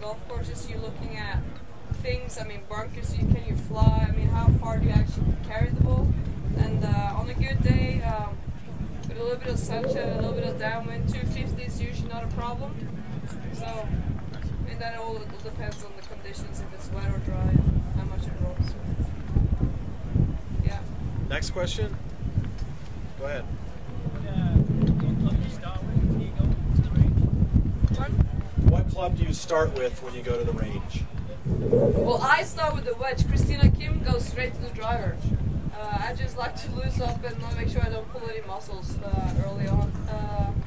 golf courses, you're looking at things. I mean, bunkers. Can you fly? I mean, how far do you actually carry the ball? And on a good day, with a little bit of sunshine, a little bit of downwind, 250 is usually not a problem. So, I mean, that all depends on the conditions, if it's wet or dry, and how much it rolls. Yeah. Next question. Go ahead. What club do you start with when you go to the range? Well, I start with the wedge. Christina Kim goes straight to the driver. I just like to loose up and make sure I don't pull any muscles early on.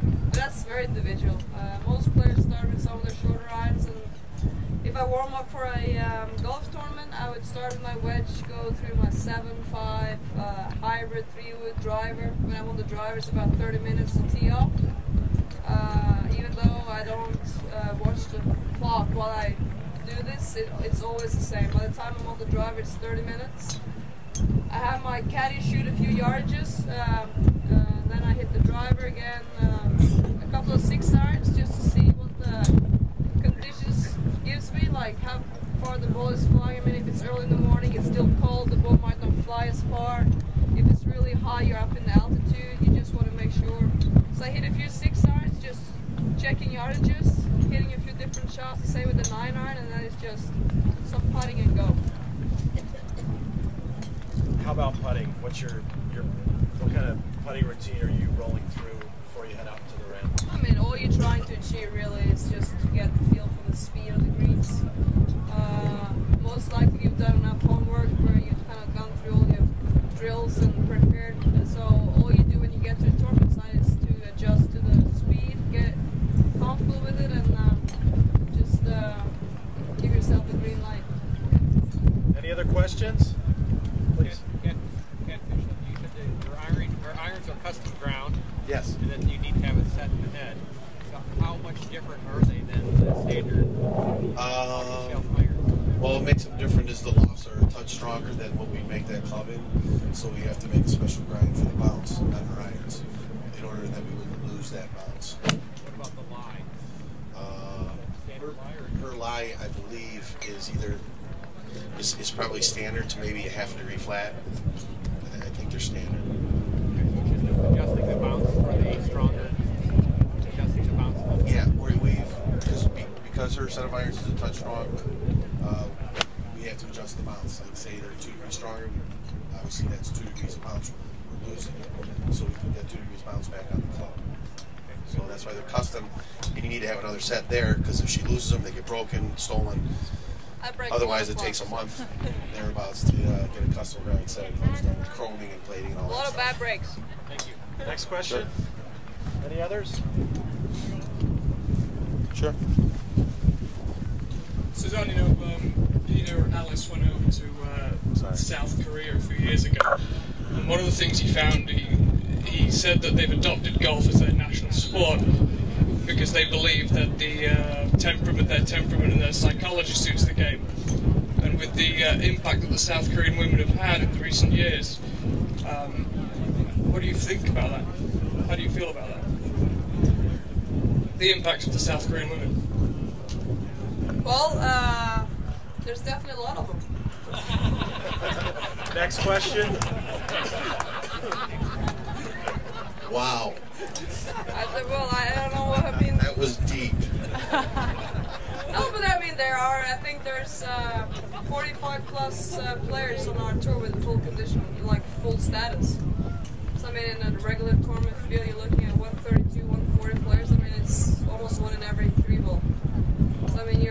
But that's very individual. Most players start with some of their shorter irons, and if I warm up for a golf tournament, I would start with my wedge, go through my 7-5 hybrid 3-wood driver. When I'm on the driver, it's about 30 minutes to tee off. Even though I don't watch the clock while I do this, it's always the same. By the time I'm on the driver, it's 30 minutes. I have my caddy shoot a few yardages, then I hit the driver again, a couple of 6-irons just to see what the conditions gives me, like how far the ball is flying. I mean, if it's early in the morning, it's still cold, the ball might not fly as far. If it's really high, you're up in the altitude, you just want to make sure. So I hit a few 6-irons, just checking yardages, hitting a few different shots, the same with the 9-iron, and then it's just some putting and go. How about putting? What kind of putting routine are you rolling through before you head out to the range? I mean, all you're trying to achieve really is just to get the feel for the speed of the greens. Most likely you've done enough homework where you've kind of gone through all your drills and prepared. So all you do when you get to the tournament side is to adjust to the speed, get comfortable with it, and just give yourself a green light. Any other questions? Please. Your irons are custom ground. Yes. And then you need to have it set in the head. So how much different are they than the standard shelf iron? Well, what makes them different is the lofts are a touch stronger than what we make that club in. So we have to make a special grind for the bounce on our irons in order that we wouldn't lose that bounce. What about the lie? Her lie, I believe, is either is probably standard to maybe a half degree flat. I think they're standard. Adjusting the bounce for the stronger. Adjusting the bounce. Yeah, because her set of irons is a touch strong, we have to adjust the bounce. Like say they're 2 degrees stronger, obviously that's 2 degrees of bounce we're losing, so we put that 2 degrees bounce back on the club. So that's why they're custom, and you need to have another set there, because if she loses them, they get broken, stolen. Otherwise, it takes a month thereabouts to get a custom grind set done with chroming and plating and all that. A lot of bad breaks. Thank you. Next question. Sure. Any others? Sure. Suzann, Peter and Alice went over to South Korea a few years ago, and one of the things he found, he said that they've adopted golf as their national sport because they believe that their temperament and their psychology suits the game. And with the impact that the South Korean women have had in the recent years, what do you think about that? How do you feel about that? The impact of the South Korean women? Well, there's definitely a lot of them. Next question. Wow. I don't know what I mean. That was deep. No, but I mean, I think there's 45 plus players on our tour with full condition, like full status. So I mean, in a regular tournament field, you're looking at 132, 140 players. I mean, it's almost one in every 3 ball. So I mean,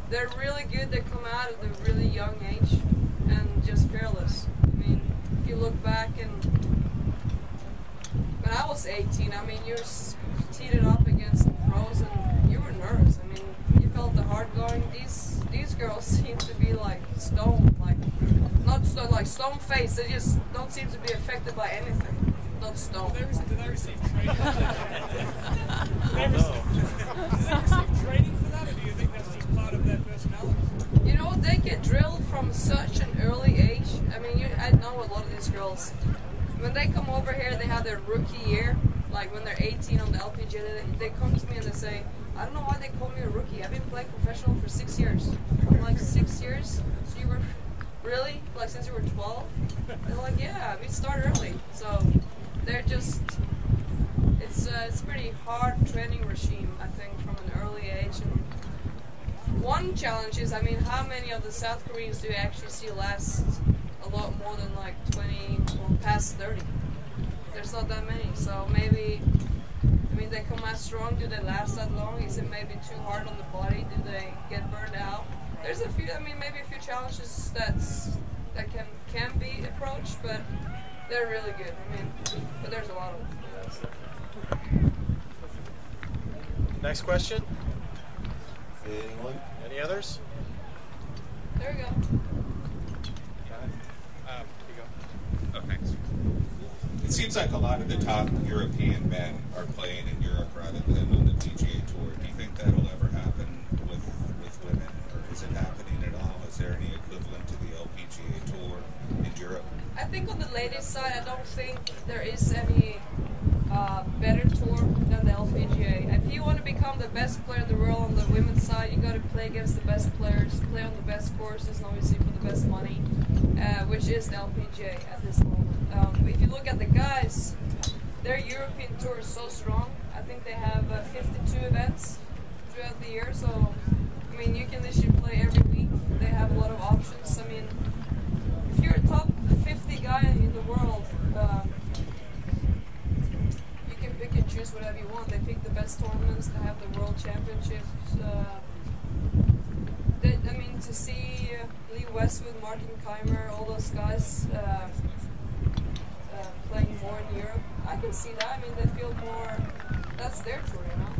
they're really good. They come out at a really young age and just fearless. I mean, if you look back and when I was 18, I mean, you're teed it up against some pros and you were nervous. I mean, you felt the heart going. These girls seem to be like stone, like not stone, like stone face. They just don't seem to be affected by anything. Not stone. Did they receive training? I don't know. Did they receive training for that, or do you think that's just part of their personality? You know, they get drilled from such an early age. I mean, I know a lot of these girls. When they come over here, they have their rookie year. Like when they're 18 on the LPGA, they come to me and they say, I don't know why they call me a rookie. I've been playing professional for 6 years. I'm like, 6 years? So you were really like since you were 12? They're like, yeah, we start early. So they're just, it's pretty hard training regime, I think, from an early age. And one challenge is, I mean, how many of the South Koreans do you actually see last a lot more than like 20 or past 30? There's not that many. So maybe, I mean, they come out strong. Do they last that long? Is it maybe too hard on the body? Do they get burned out? There's a few, I mean, maybe a few challenges that can be approached, but they're really good. I mean, but there's a lot of them. Next question. Anyone? Any others? There we go. Oh, thanks. It seems like a lot of the top European men are playing in Europe rather than on the PGA Tour. Do you think that'll ever happen with women, or is it happening at all? Is there any equivalent to the LPGA Tour in Europe? I think on the ladies' side, I don't think there is any better tour than the LPGA. If you want to become the best player in the world on the women's side, you got to play against the best players, play on the best courses, and obviously for the best money, which is the LPGA at this moment. If you look at the guys, their European tour is so strong. I think they have 52 events throughout the year, so I mean, you can literally play every week. They have a lot of options. I mean, if you're a top 50 guy in the world, you can pick and choose whatever you want. They pick the best tournaments. They have the World Championships. I mean, to see Lee Westwood, Martin Keimer, all those guys playing more in Europe, I can see that. I mean, they feel more. That's their tour, you know.